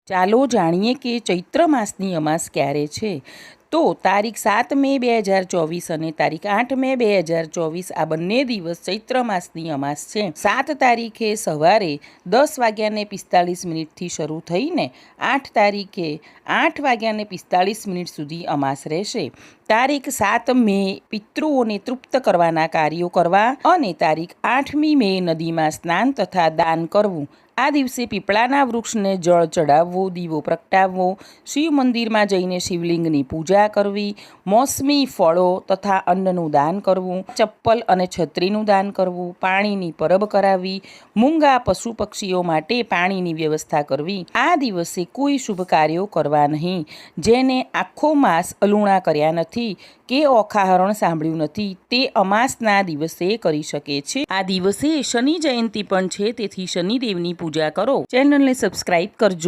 ચાલો જાણીએ કે ચૈત્ર માસની અમાસ ક્યારે છે। તો તારીખ 7 મે 2024 અને તારીખ 8 મે 2024 આ બંને દિવસ ચૈત્ર માસની અમાસ છે। 7 તારીખે સવારે 10:45 શરૂ થઈને 8 તારીખે 8:45 સુધી અમાસ રહેશે। તારીખ 7 મે પિતૃઓને તૃપ્ત કરવાના કાર્યો કરવા અને તારીખ 8મી મે નદીમાં સ્નાન તથા દાન કરવું। આ દિવસે પીપળાના વૃક્ષને જળ ચડાવવો, દીવો પ્રગટાવવો, શિવ મંદિરમાં જઈને શિવલિંગની પૂજા કરવી, મોસમી ફળો તથા અન્નનું દાન કરવું, ચપ્પલ અને છત્રીનું દાન કરવું, પાણીની પરબ કરાવવી, મૂંગા પશુ પક્ષીઓ માટે પાણીની વ્યવસ્થા કરવી। આ દિવસે કોઈ શુભ કાર્યો કરવા નહીં। જેને આખો માસ અલુણા કર્યા નથી કે ઓખાહરણ સાંભળ્યું નથી તે અમાસના દિવસે કરી શકે છે। આ દિવસે શનિ જયંતિ પણ છે, તેથી શનિદેવની પૂજા કરો। ચેનલને સબસ્ક્રાઇબ કરજો।